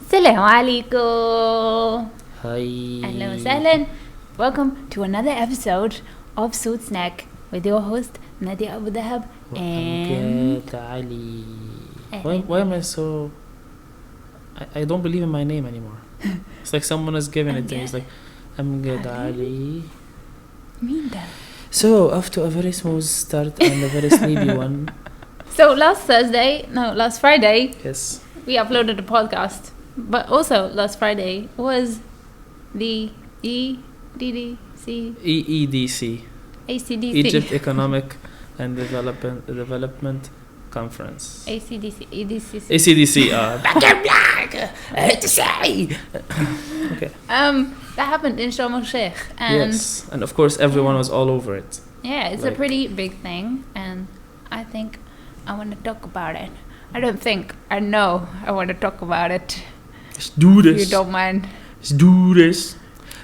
السلام عليكم. Hi. أهلا وسهلا. Welcome to another episode of Soot Snack with your host Nadia Abu El Dahab and Amgad Ali. Why am I so... I don't believe in my name anymore. It's like someone has given it to me. It's like Amgad Ali. مين ده? So, off to a very smooth start and a very sleepy one. So last Friday, Yes. we uploaded a podcast. But also last Friday was the EDDC EEDC. ACDC Egypt Economic and Development Conference. ACDC EDCC. ACDC. Back in black. I hate to say. Okay. That happened in Sharm el Sheikh, and Yes, and of course everyone was all over it. yeah, it's a pretty big thing, and I think I want to talk about it. I know I want to talk about it. Let's do this. You don't mind? Let's do this.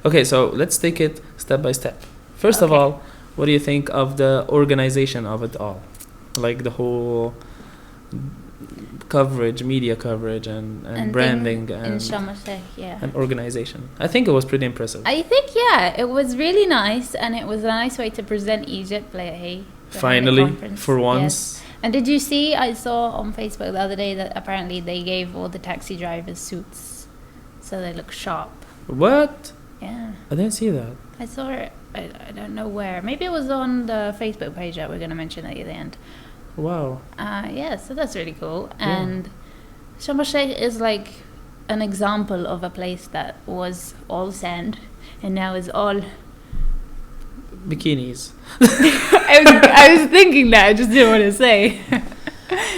Okay, so let's take it step by step. First of all, what do you think of the organization of it all? Like the whole coverage, media coverage and branding in Sharm el Sheikh, yeah. and organization. I think it was pretty impressive. I think, yeah, it was really nice, and it was a nice way to present Egypt. Like, hey, Finally, for once. Yes. And did you see, I saw on Facebook the other day that apparently they gave all the taxi drivers suits so they look sharp. What? Yeah. I didn't see that. I saw it, I don't know where. Maybe it was on the Facebook page that we're going to mention at the end. Wow. Yeah, so that's really cool. And Sharm el Sheikh is like an example of a place that was all sand and now is all... Bikinis. I was thinking that, I just didn't want to say.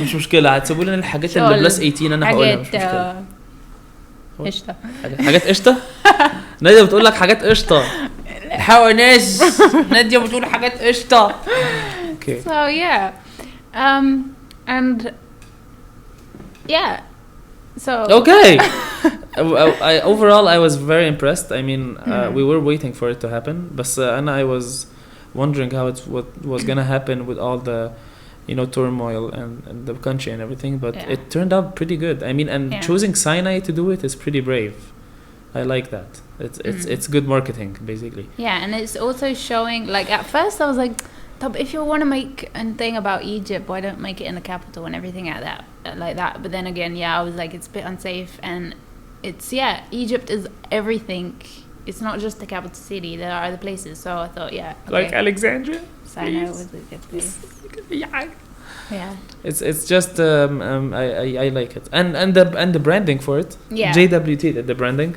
مش مشكلة هتسيبوا لنا الحاجات اللي بلس 18 أنا هقولها مش مشكلة. قشطة. حاجات قشطة؟ نادية بتقول لك حاجات قشطة. الحقوا ناس. نادية بتقول حاجات قشطة. Okay. So yeah, and yeah, so okay. Overall, I was very impressed. I mean, we were waiting for it to happen, but and I was wondering what was gonna happen with all the, turmoil and the country and everything. But it turned out pretty good. I mean, and choosing Sinai to do it is pretty brave. I like that. It's good marketing, basically. Yeah, and it's also showing. Like at first, I was like, if you want to make a thing about Egypt, why don't make it in the capital and everything like that? But then again, I was like, it's a bit unsafe, and it's Egypt is everything. It's not just the capital city. There are other places. So I thought, like Alexandria. Sinai was a good place. Yeah. It's just I like it, and the branding for it. Yeah. JWT did the branding.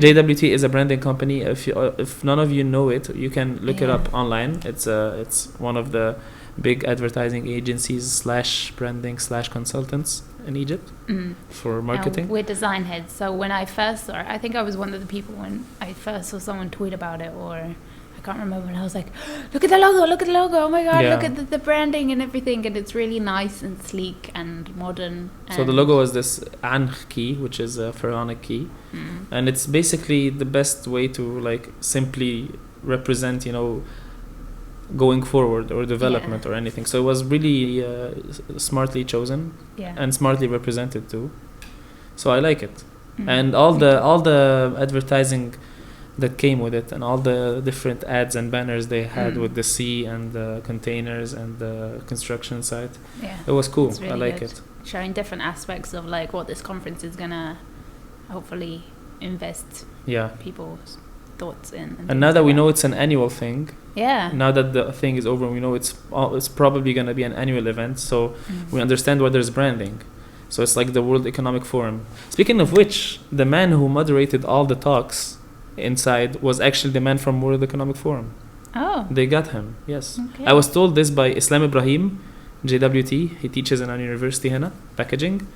JWT is a branding company. If none of you know it, you can look it up online. It's one of the big advertising agencies / branding / consultants in Egypt for marketing. We're design heads. So when I first saw it, I think I was one of the people when I first saw someone tweet about it, or I can't remember, and I was like, look at the logo, oh my god, look at the branding and everything, and it's really nice and sleek and modern. So the logo is this Ankh key, which is a pharaonic key, and it's basically the best way to like simply represent, going forward or development or anything. So it was really smartly chosen and smartly represented too. So I like it, and all the advertising that came with it, and all the different ads and banners they had with the sea and the containers and the construction site. Yeah, it was cool. Really I like it. Showing different aspects of like what this conference is gonna hopefully invest people's thoughts in. And now that we know it's an annual thing. Yeah. Now that the thing is over, we know it's probably gonna be an annual event. So we understand why there's branding. So it's like the World Economic Forum. Speaking of which, the man who moderated all the talks inside was actually the man from World Economic Forum. Oh. They got him, yes. Okay. I was told this by Islam Ibrahim, JWT. He teaches in a university here, packaging.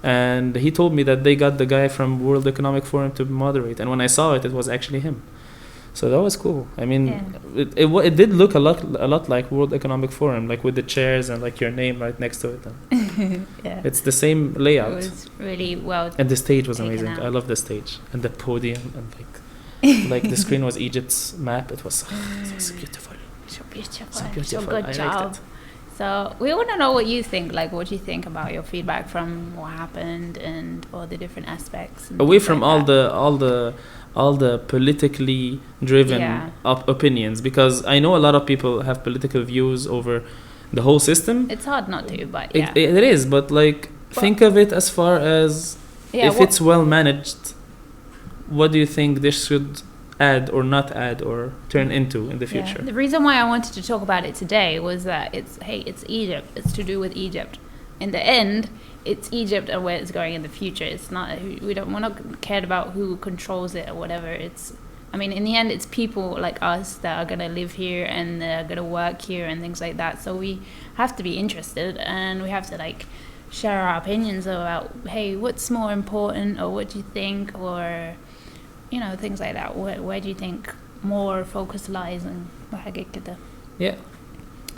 And he told me that they got the guy from World Economic Forum to moderate. And when I saw it, it was actually him. So that was cool. I mean, it did look a lot like World Economic Forum, like with the chairs and like your name right next to it. It's the same layout. It was really well. And the stage was amazing. I love the stage and the podium and like the screen was Egypt's map. It was so beautiful. So beautiful. So beautiful. So good job. So we want to know what you think. Like, what do you think about your feedback from what happened and all the different aspects? And Away things from like that. all the politically driven Yeah. opinions, because I know a lot of people have political views over the whole system. It's hard not to, but yeah. It is, but like think of it as far as Yeah, if it's well managed. What do you think this should add or not add or turn into in the Yeah. future? The reason why I wanted to talk about it today was that it's Egypt. It's to do with Egypt. In the end, it's Egypt and where it's going in the future. It's not we're not cared about who controls it or whatever. I mean, in the end, it's people like us that are gonna live here and they're gonna work here and things like that. So we have to be interested and we have to like share our opinions about, hey, what's more important, or what do you think, or things like that. Where do you think more focus lies and وحاجات كده. Yeah.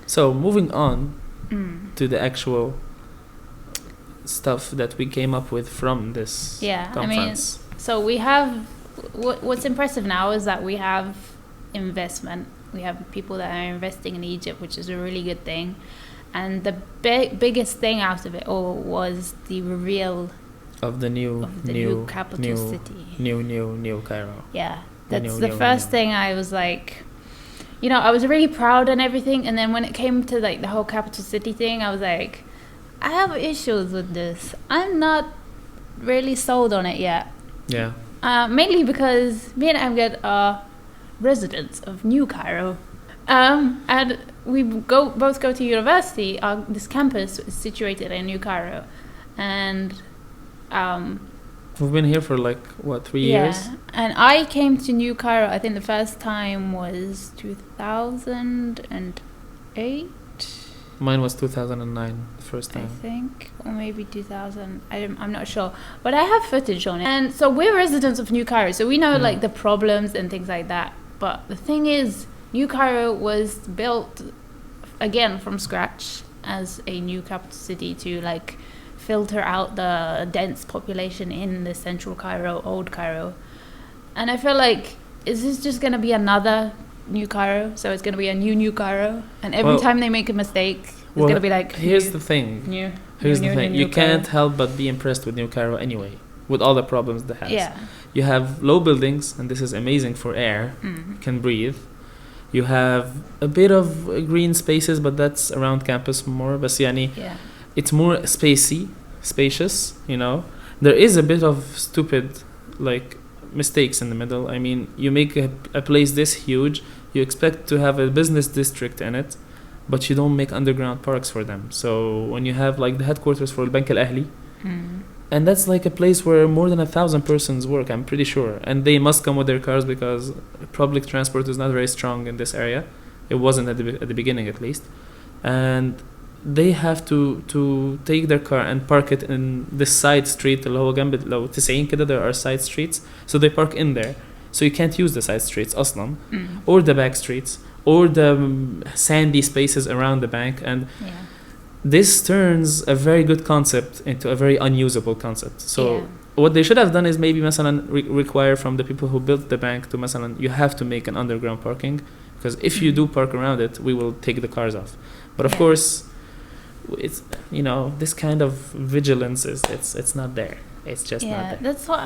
So moving on to the actual stuff that we came up with from this conference. I mean, so we have what's impressive now is that we have investment. We have people that are investing in Egypt, which is a really good thing. And the biggest thing out of it all was the reveal of the new capital city. New Cairo. Yeah, that's the first thing I was like, I was really proud and everything. And then when it came to like the whole capital city thing, I was like, I have issues with this. I'm not really sold on it yet. Yeah. Mainly because me and Amgad are residents of New Cairo. And we both go to university. This campus is situated in New Cairo. And we've been here for like, what, 3 years? Yeah. And I came to New Cairo, I think the first time was 2008. Mine was 2009, the first time. I think, or maybe 2000. I'm not sure, but I have footage on it. And so we're residents of New Cairo, so we know like the problems and things like that. But the thing is, New Cairo was built again from scratch as a new capital city to like filter out the dense population in the central Cairo, old Cairo. And I feel like, is this just going to be another New Cairo? So it's going to be a new Cairo, and every time they make a mistake, it's going to be like, here's the thing. You can't help but be impressed with New Cairo anyway, with all the problems it has. Yeah. You have low buildings, and this is amazing for air. Can breathe. You have a bit of green spaces, but that's around campus more. But it's more spacious. There is a bit of stupid like mistakes in the middle. I mean, you make a place this huge, you expect to have a business district in it, but you don't make underground parks for them. So when you have like the headquarters for Bank Al Ahli, and that's like a place where more than 1,000 persons work, I'm pretty sure, and they must come with their cars because public transport is not very strong in this area. It wasn't at the beginning, at least, and they have to take their car and park it in this side street اللي هو جنب لو 90 كده. There are side streets, so they park in there, so you can't use the side streets أصلا, or the back streets, or the sandy spaces around the bank. And this turns a very good concept into a very unusable concept. So what they should have done is maybe مثلا require from the people who built the bank to مثلا, you have to make an underground parking, because if you do park around it, we will take the cars off. But of course, it's this kind of vigilance it's not there. It's just not there. That's what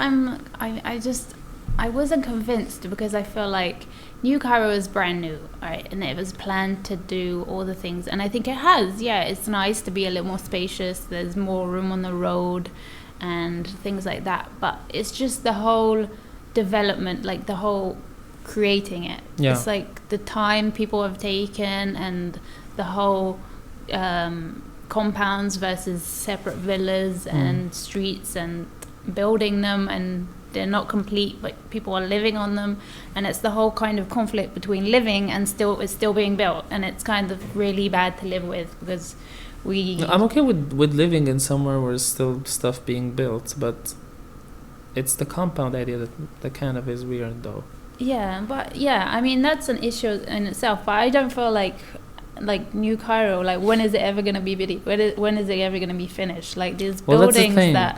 I wasn't convinced, because I feel like New Cairo is brand new, right? And it was planned to do all the things, and I think it has. It's nice to be a little more spacious. There's more room on the road and things like that, but it's just the whole development, like the whole creating it. It's like the time people have taken, and the whole compounds versus separate villas and streets, and building them, and they're not complete, but people are living on them, and it's the whole kind of conflict between living and it's still being built, and it's kind of really bad to live with, because I'm okay with living in somewhere where there's still stuff being built, but it's the compound idea that kind of is weird though. I mean, that's an issue in itself, but I don't feel like New Cairo, like when is it ever going to be when is it ever going to be finished? Like these buildings that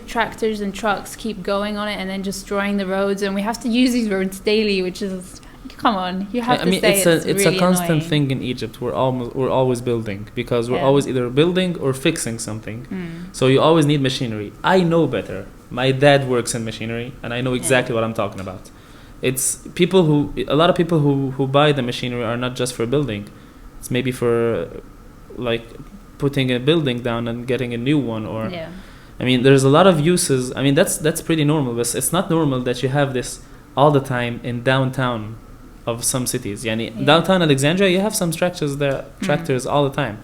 tractors and trucks keep going on it and then destroying the roads, and we have to use these roads daily, which is, you Come on, you have I to mean, say it's really a constant annoying. thing in Egypt. We're always building because we're Yeah. always either building or fixing something. Mm. So you always need machinery. I know better. My dad works in machinery, and I know exactly Yeah. what I'm talking about. A lot of people who buy the machinery are not just for building. It's maybe for like putting a building down and getting a new one, or Yeah. I mean, there's a lot of uses. I mean, that's pretty normal, but it's not normal that you have this all the time in downtown of some cities. Yani, Yeah. downtown Alexandria, you have some tractors all the time,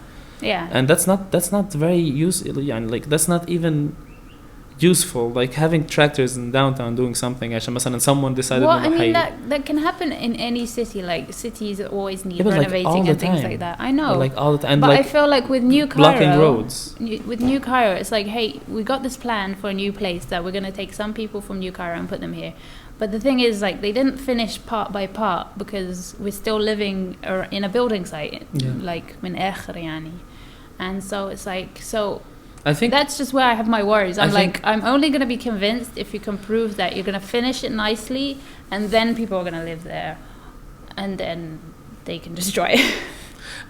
Yeah. and that's not very useful. Yani, like that's not even useful. Like having tractors in downtown doing something. عشان مثلا someone decided. Well, I mean, "Hey," that can happen in any city. Like cities always need Yeah, but, like, all renovating the and things time. like that. I know. like all the time, and But I like feel like with New Cairo, blocking roads. with New Cairo, it's like, hey, we got this plan for a new place that we're gonna take some people from New Cairo and put them here. But the thing is, like, they didn't finish part by part because we're still living in a building site, Yeah. like من آخر يعني. And so it's like, so I think that's just where I have my worries. I'm I like, I'm only gonna be convinced if you can prove that you're gonna finish it nicely, and then people are gonna live there, and then they can destroy it.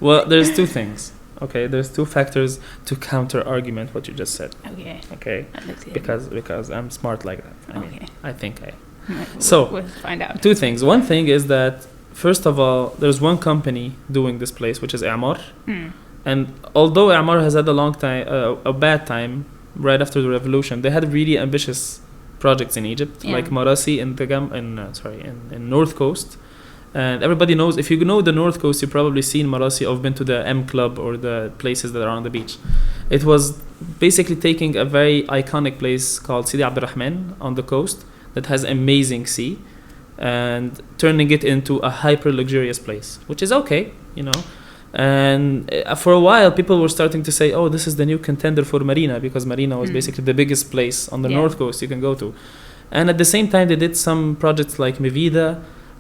well, there's two things. Okay, there's two factors to counter argument what you just said. Okay. Okay, I'd like to hear because I'm smart like that. I mean, Okay. I think I. We'll- So, we'll find out. two things. One thing is that first of all, there's one company doing this place, which is Amar. Hmm. And although Amar has had a long time, a bad time right after the revolution, they had really ambitious projects in Egypt, Yeah. like Marasi in North Coast. And everybody knows, if you know the North Coast, you've probably seen Marasi or been to the M Club or the places that are on the beach. It was basically taking a very iconic place called Sidi Abdurrahman on the coast that has amazing sea and turning it into a hyper luxurious place, which is okay, you know. And for a while, people were starting to say, "Oh, this is the new contender for Marina," because Marina was basically the biggest place on the Yeah. North Coast you can go to. And at the same time, they did some projects like Mevida,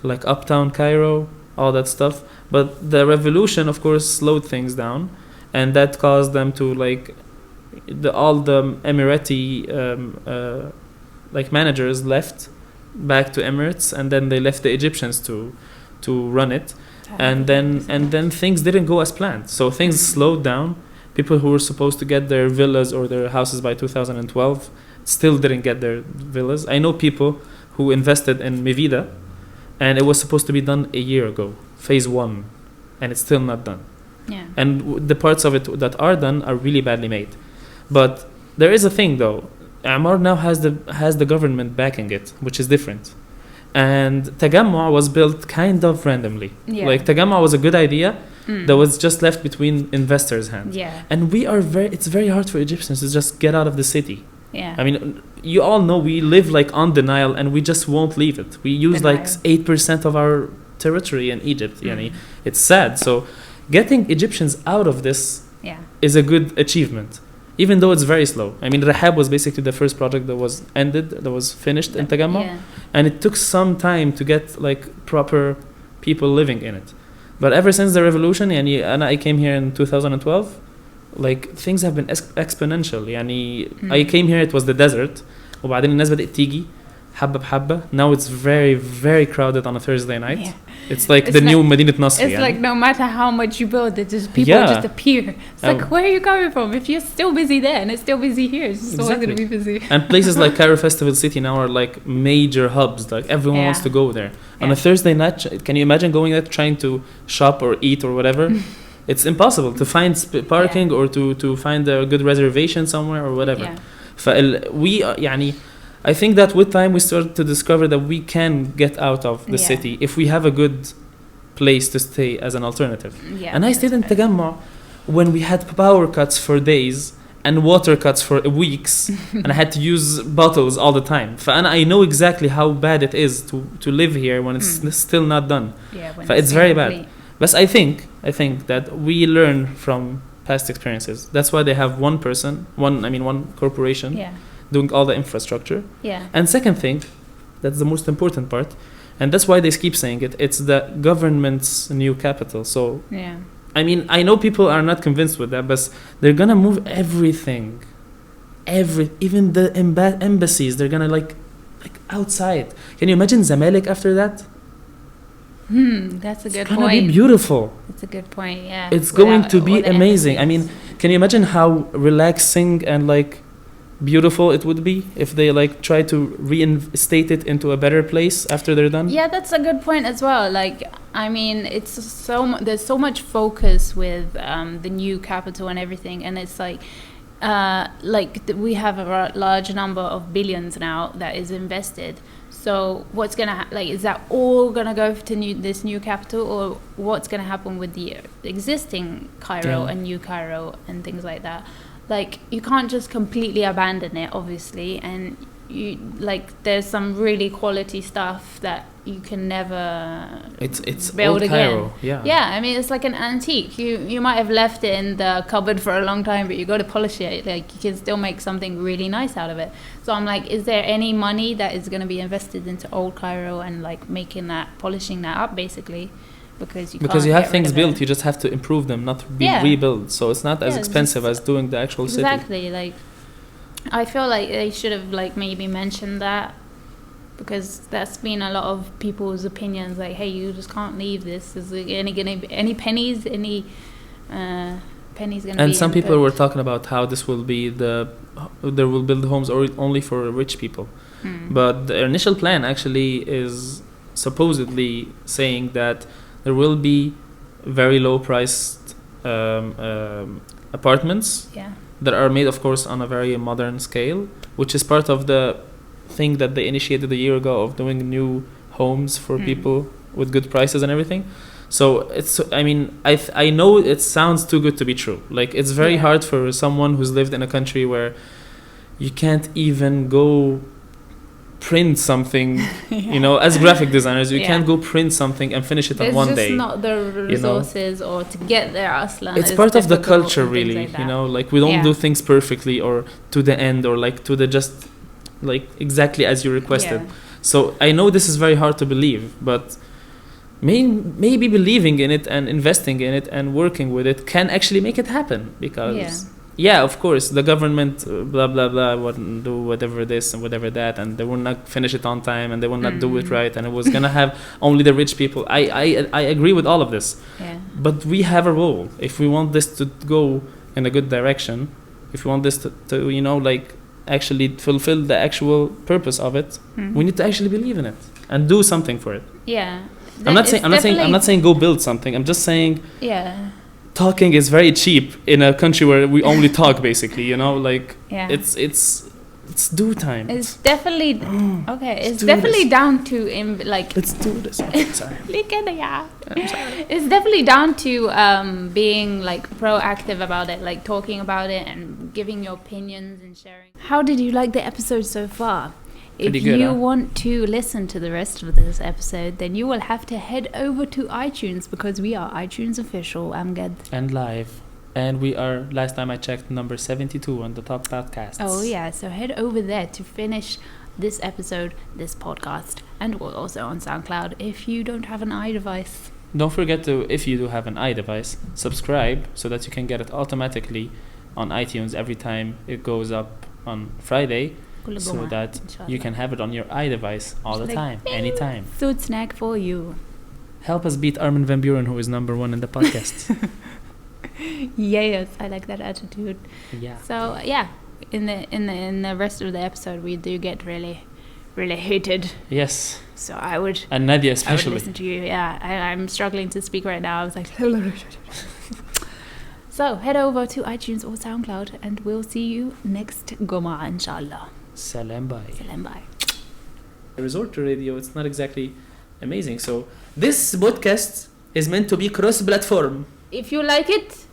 like Uptown Cairo, all that stuff. But the revolution, of course, slowed things down, and that caused them to like all the Emirati like managers left back to Emirates, and then they left the Egyptians to run it. And then things didn't go as planned. So things slowed down. People who were supposed to get their villas or their houses by 2012 still didn't get their villas. I know people who invested in Mevida, and it was supposed to be done a year ago, phase 1, and it's still not done. Yeah. And the parts of it that are done are really badly made. But there is a thing though. Amar now has the government backing it, which is different. And Tagamma was built kind of randomly. Yeah. Like Tagamma was a good idea that was just left between investors' hands. Yeah. And it's very hard for Egyptians to just get out of the city. Yeah. I mean, you all know we live like on the Nile and we just won't leave it. We use The like Nile. 8% of our territory in Egypt. Yani, it's sad. So getting Egyptians out of this Yeah. is a good achievement, even though it's very slow. I mean, Rahab was basically the first project that was finished in Tagamma. Yeah. And it took some time to get like proper people living in it. But ever since the revolution, and I came here in 2012, like things have been exponential. I came here, it was the desert. وبعدين الناس بدأت تيجي حبة بحبة. Now it's very, very crowded on a Thursday night. Yeah. It's like It's the new like- Medina Nasr. It's like no matter how much you build, it just people Yeah. just appear. It's like, where are you coming from? If you're still busy there and it's still busy here, it's just always Exactly. gonna be busy. And places like Cairo Festival City now are like major hubs. Like everyone wants Yeah. to go there. On Yeah. a Thursday night, can you imagine going there trying to shop or eat or whatever? It's impossible to find parking or to find a good reservation somewhere or whatever. Yeah. I think that with time we start to discover that we can get out of the Yeah. city if we have a good place to stay as an alternative. Yeah. And I stayed in Tagamma when we had power cuts for days and water cuts for weeks and I had to use bottles all the time. And I know exactly how bad it is to live here when it's still not done. Yeah. When It's very bad. complete. But I think that we learn from past experiences. That's why they have one corporation Yeah. doing all the infrastructure. Yeah. And second thing, that's the most important part, and that's why they keep saying it, it's the government's new capital. So Yeah. I mean, I know people are not convinced with that, but they're gonna move everything, even the embassies. They're gonna like outside. Can you imagine Zamalek after that? That's a good It's gonna be point. beautiful. That's a good point. Yeah. It's going to be all the amazing. I mean, emphasis. can you imagine how relaxing and like beautiful it would be if they like try to reinstate it into a better place after they're done? Yeah, that's a good point as well. Like, I mean, it's there's so much focus with the new capital and everything, and it's we have a large number of billions now that is invested. So what's gonna is that all gonna go to this new capital, or what's gonna happen with the existing Cairo and New Cairo and things like that? Like, you can't just completely abandon it, obviously, and you there's some really quality stuff that you can never It's build old again. Cairo. Yeah. I mean, it's like an antique. You might have left it in the cupboard for a long time, but you got to polish it. Like, you can still make something really nice out of it. So I'm like, is there any money that is going to be invested into old Cairo and like polishing that up, basically? Because you have things built, you just have to improve them, not rebuild. So it's not as expensive as doing the actual city. Exactly. Like, I feel like they should have like maybe mentioned that, because that's been a lot of people's opinions. Like, hey, you just can't leave this. Is there any pennies gonna be? And some people were talking about how this will be there will build homes only for rich people. But the initial plan actually is supposedly saying that there will be very low priced apartments that are made, of course, on a very modern scale, which is part of the thing that they initiated a year ago of doing new homes for people with good prices and everything. So I mean, I know it sounds too good to be true. Like, it's very hard for someone who's lived in a country where you can't even go print something, you know, as graphic designers, you can't go print something and finish it on one day. There's just not the resources, you know? Or to get there, Aslan. It's part of the culture, really, like, you know, like, we don't do things perfectly or to the end or like to the just like exactly as you requested. So I know this is very hard to believe, but maybe believing in it and investing in it and working with it can actually make it happen, because of course the government blah blah blah wouldn't do whatever this and whatever that, and they will not finish it on time, and they will not do it right, and it was gonna have only the rich people. I agree with all of this, but we have a role. If we want this to go in a good direction, if we want this to you know, like, actually fulfill the actual purpose of it, we need to actually believe in it and do something for it. I'm not saying go build something. I'm just saying talking is very cheap in a country where we only talk, basically, you know, like, it's due time. It's definitely It's definitely down to let's do this. It's definitely down to being like proactive about it, like talking about it and giving your opinions and sharing. How did you like the episode so far? If you want to listen to the rest of this episode, then you will have to head over to iTunes, because we are iTunes official, Amgad. And live. And we are, last time I checked, number 72 on the top podcasts. Oh yeah, so head over there to finish this episode, this podcast, and we're also on SoundCloud if you don't have an iDevice. Don't forget to, if you do have an iDevice, subscribe so that you can get it automatically on iTunes every time it goes up on Friday, so that you can have it on your iDevice all the time, anytime. Soot snack for you. Help us beat Armin van Buuren, who is number one in the podcast. Yes, I like that attitude. So in the rest of the episode, we do get really heated. Yes. So I would, and Nadia especially, I would listen to you. I'm struggling to speak right now. I was like so head over to iTunes or SoundCloud, and we'll see you next Goma, inshallah. Salam bye. Salam bye. Resort to radio, it's not exactly amazing. So this podcast is meant to be cross-platform. If you like it,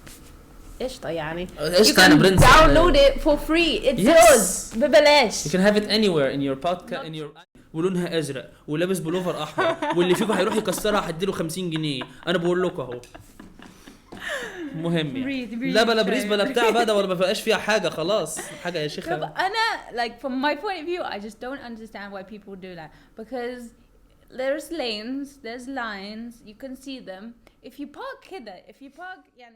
قشطة يعني. You can download it for free. It's yours. ببلاش. You can have it anywhere in your podcast, in your. ولونها ازرق ولابس بلوفر احمر واللي فيكم هيروح يكسرها هديله 50 جنيه. انا بقول لكم اهو. مهم يعني. لا بلا بريز بلا بتاع بقى ده ولا ما بقاش فيها حاجه خلاص حاجه يا شيخه. انا like from my point of view I just don't understand why people do that, because there's lanes, there's lines, you can see them. If you park كده, if you park يعني